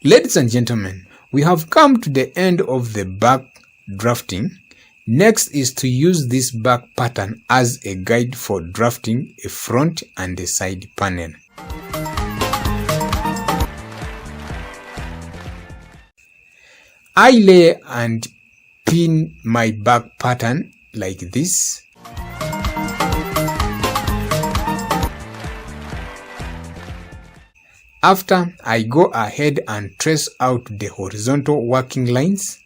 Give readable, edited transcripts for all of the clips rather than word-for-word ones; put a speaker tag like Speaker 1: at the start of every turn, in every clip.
Speaker 1: Ladies and gentlemen, we have come to the end of the back drafting. Next is to use this back pattern as a guide for drafting a front and a side panel. I lay and pin my back pattern like this. After, I go ahead and trace out the horizontal working lines.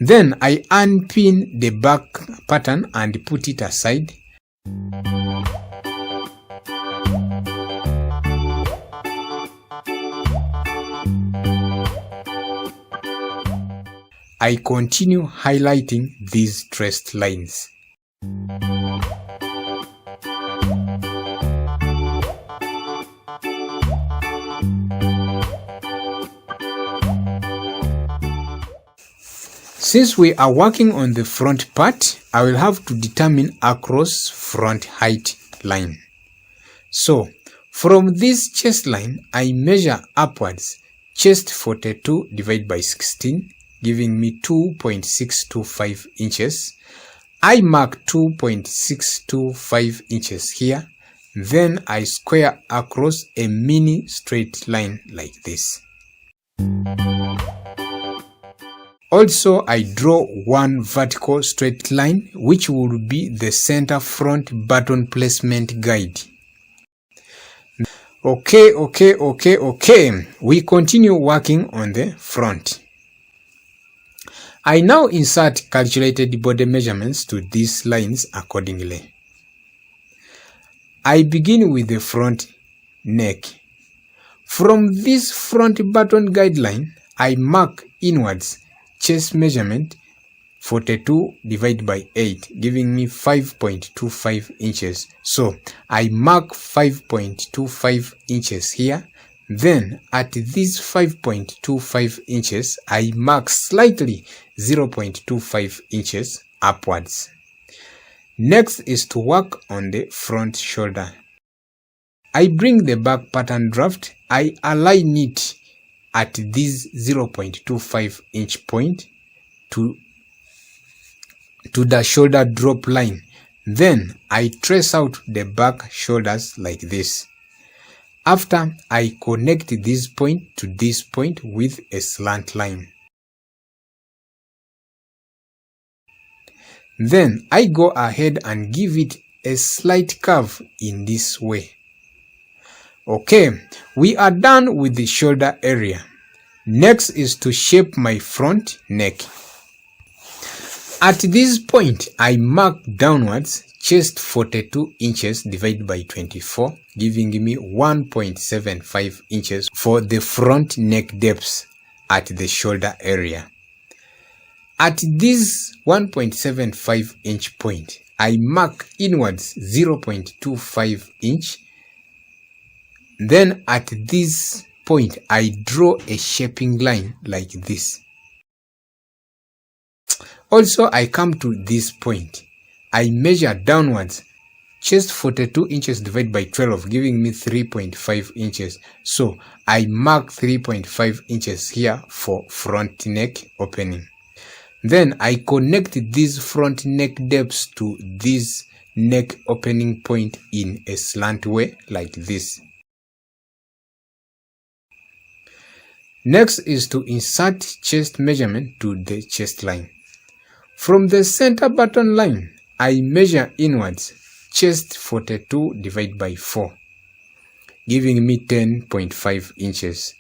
Speaker 1: Then I unpin the back pattern and put it aside. I continue highlighting these traced lines. Since we are working on the front part, I will have to determine across front height line. So, from this chest line, I measure upwards chest 42 divided by 16, giving me 2.625 inches. I mark 2.625 inches here. Then I square across a mini straight line like this. Also, I draw one vertical straight line which will be the center front button placement guide. Okay. We continue working on the front. I now insert calculated body measurements to these lines accordingly. I begin with the front neck. From this front button guideline, I mark inwards chest measurement 42 divided by 8, giving me 5.25 inches. So I mark 5.25 inches here. Then at this 5.25 inches, I mark slightly 0.25 inches upwards. Next is to work on the front shoulder. I bring the back pattern draft. I align it at this 0.25 inch point to the shoulder drop line. Then I trace out the back shoulders like this. After, I connect this point to this point with a slant line. Then I go ahead and give it a slight curve in this way. Okay, we are done with the shoulder area. Next is to shape my front neck. At this point, I mark downwards chest 42 inches divided by 24, giving me 1.75 inches for the front neck depth at the shoulder area. At this 1.75 inch point, I mark inwards 0.25 inch. Then at this point, I draw a shaping line like this. Also, I come to this point. I measure downwards chest 42 inches divided by 12, giving me 3.5 inches. So I mark 3.5 inches here for front neck opening. Then I connect this front neck depth to this neck opening point in a slant way like this. Next is to insert chest measurement to the chest line. From the center button line, I measure inwards chest 42 divided by 4, giving me 10.5 inches.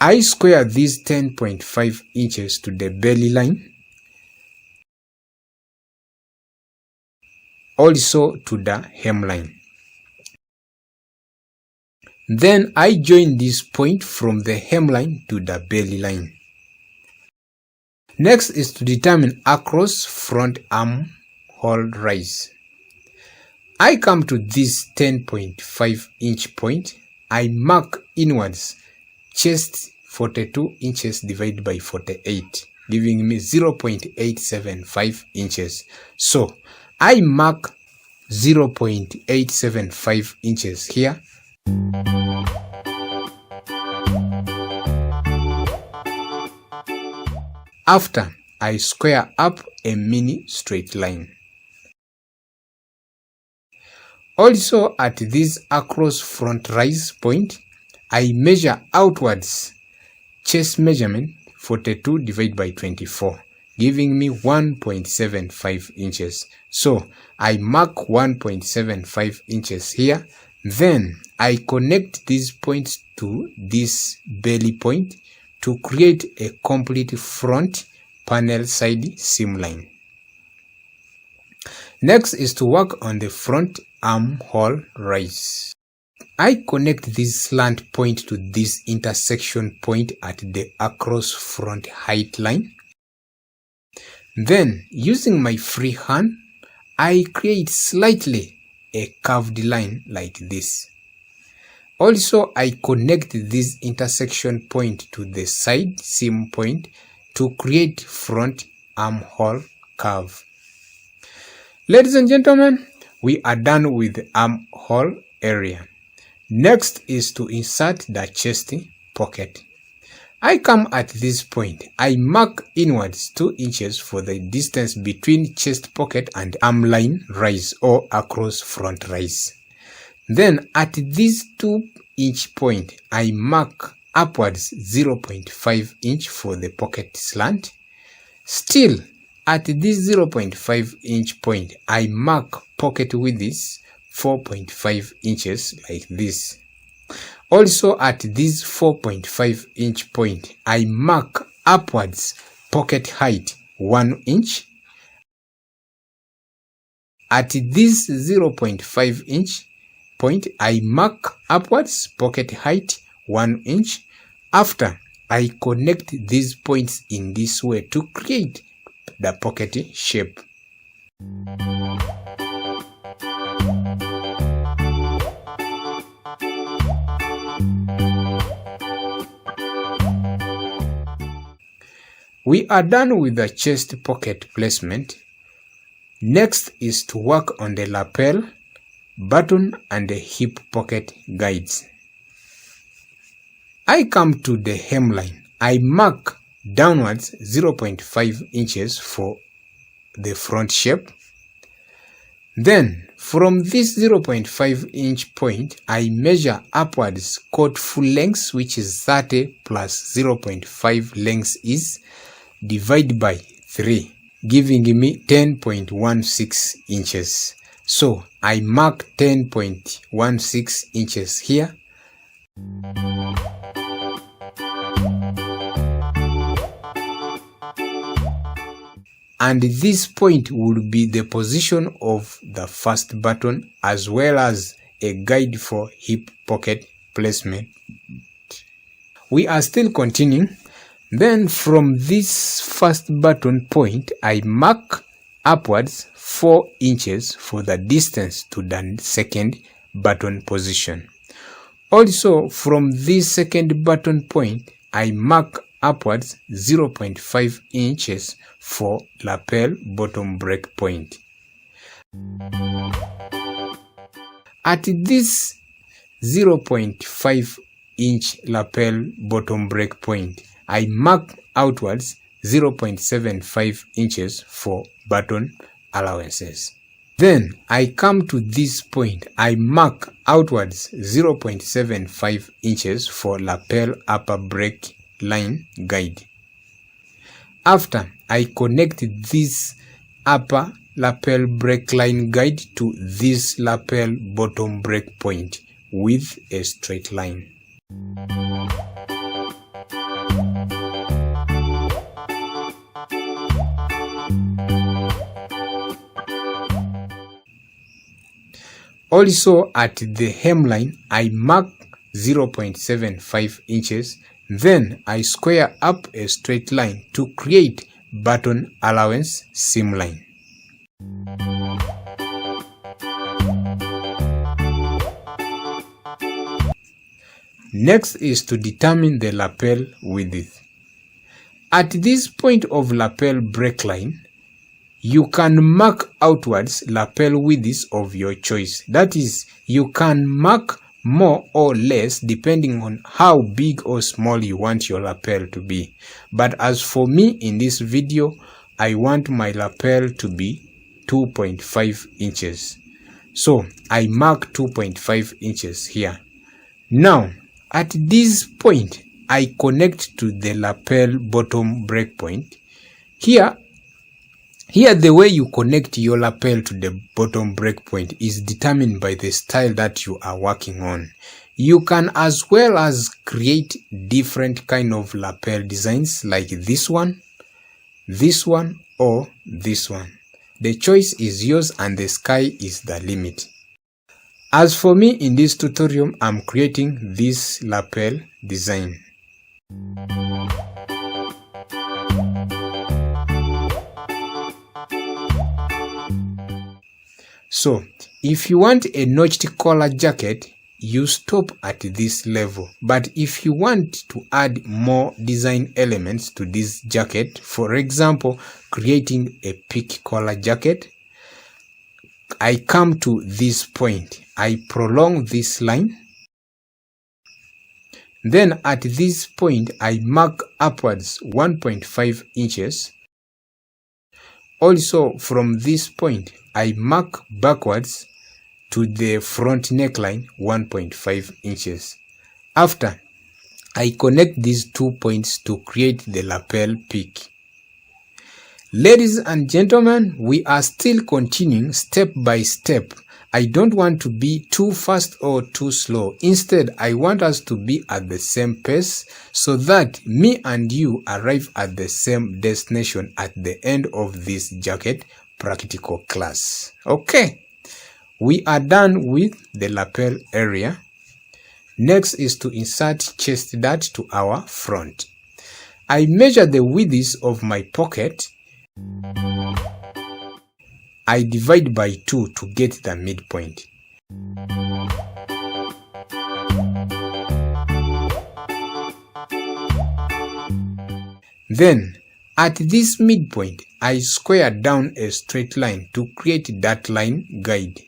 Speaker 1: I square these 10.5 inches to the belly line, also to the hemline. Then I join this point from the hemline to the belly line. Next is to determine across front armhole rise. I come to this 10.5 inch point. I mark inwards chest 42 inches divided by 48, giving me 0.875 inches. So I mark 0.875 inches here. After, I square up a mini straight line. Also at this across front rise point, I measure outwards chest measurement 42 divided by 24, giving me 1.75 inches. So I mark 1.75 inches here. Then I connect these points to this belly point to create a complete front panel side seam line. Next is to work on the front armhole rise. I connect this slant point to this intersection point at the across front height line. Then, using my free hand, I create slightly a curved line like this. Also, I connect this intersection point to the side seam point to create front armhole curve. Ladies and gentlemen, we are done with the armhole area. Next is to insert the chest pocket. I come at this point. I mark inwards 2 inches for the distance between chest pocket and arm line rise or across front rise. Then at this 2 inch point, I mark upwards 0.5 inch for the pocket slant. Still, at this 0.5 inch point, I mark pocket width is 4.5 inches like this. Also at this 4.5 inch point, I mark upwards pocket height 1 inch. At this 0.5 inch point, I mark upwards pocket height 1 inch. After, I connect these points in this way to create the pocket shape. We are done with the chest pocket placement. Next is to work on the lapel, button and the hip pocket guides. I come to the hemline. I mark downwards 0.5 inches for the front shape. Then from this 0.5 inch point, I measure upwards cord full length, which is 30 plus 0.5 length is divided by 3, giving me 10.16 inches. So I mark 10.16 inches here. And this point will be the position of the first button as well as a guide for hip pocket placement. We are still continuing. Then from this first button point, I mark upwards 4 inches for the distance to the second button position. Also from this second button point, I mark upwards 0.5 inches for lapel bottom break point. At this 0.5 inch lapel bottom break point, I mark outwards 0.75 inches for button allowances. Then I come to this point. I mark outwards 0.75 inches for lapel upper break line guide. After, I connect this upper lapel break line guide to this lapel bottom break point with a straight line. Also at the hemline, I mark 0.75 inches. Then I square up a straight line to create button allowance seam line. Next is to determine the lapel width. At this point of lapel break line, you can mark outwards lapel widths of your choice. That is, you can mark more or less depending on how big or small you want your lapel to be. But as for me in this video, I want my lapel to be 2.5 inches. So I mark 2.5 inches here. Now, at this point, I connect to the lapel bottom breakpoint. Here, the way you connect your lapel to the bottom breakpoint is determined by the style that you are working on. You can as well as create different kind of lapel designs like this one, or this one. The choice is yours and the sky is the limit. As for me in this tutorial, I'm creating this lapel design. So, if you want a notched collar jacket, you stop at this level. But if you want to add more design elements to this jacket, for example, creating a peak collar jacket, I come to this point. I prolong this line. Then at this point, I mark upwards 1.5 inches. Also from this point, I mark backwards to the front neckline 1.5 inches. After, I connect these 2 points to create the lapel peak. Ladies and gentlemen, we are still continuing step by step. I don't want to be too fast or too slow. Instead, I want us to be at the same pace so that me and you arrive at the same destination at the end of this jacket practical class. Okay, we are done with the lapel area. Next is to insert chest dart to our front. I measure the widths of my pocket. I divide by 2 to get the midpoint. Then, at this midpoint, I square down a straight line to create that line guide.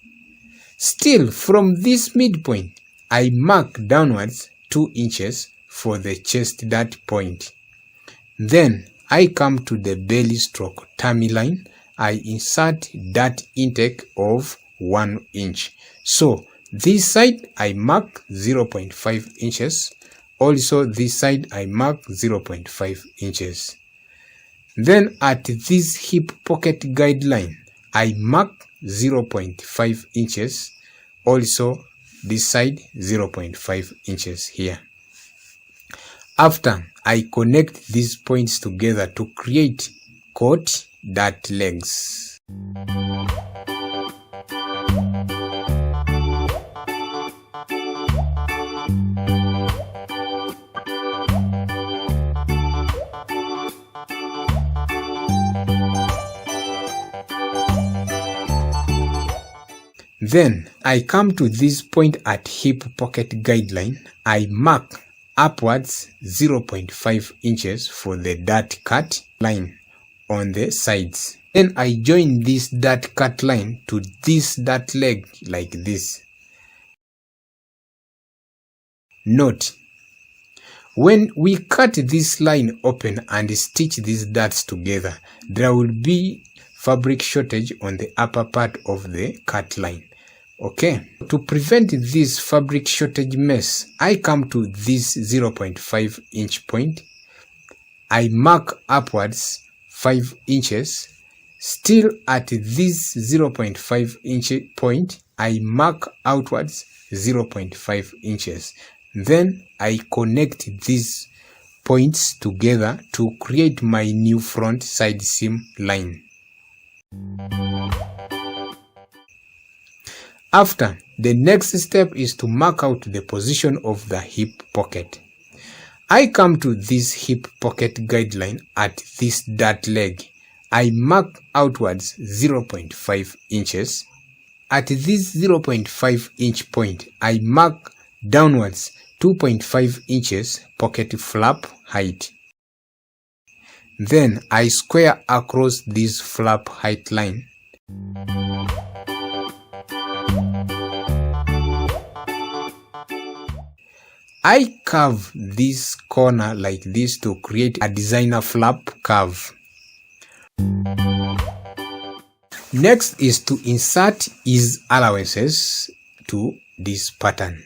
Speaker 1: Still, from this midpoint, I mark downwards 2 inches for the chest dart point. Then, I come to the belly stroke tummy line. I insert dart intake of 1 inch. So this side I mark 0.5 inches. Also this side I mark 0.5 inches. Then at this hip pocket guideline I mark 0.5 inches. Also this side 0.5 inches here. After, I connect these points together to create coat dart legs. Then I come to this point at hip pocket guideline. I mark upwards 0.5 inches for the dart cut line on the sides. Then I join this dart cut line to this dart leg like this. Note, when we cut this line open and stitch these darts together, there will be fabric shortage on the upper part of the cut line. Okay, to prevent this fabric shortage mess, I come to this 0.5 inch point. I mark upwards 5 inches. Still at this 0.5 inch point, I mark outwards 0.5 inches. Then I connect these points together to create my new front side seam line. After, the next step is to mark out the position of the hip pocket. I come to this hip pocket guideline at this dart leg. I mark outwards 0.5 inches. At this 0.5 inch point, I mark downwards 2.5 inches pocket flap height. Then I square across this flap height line. I curve this corner like this to create a designer flap curve. Next is to insert ease allowances to this pattern.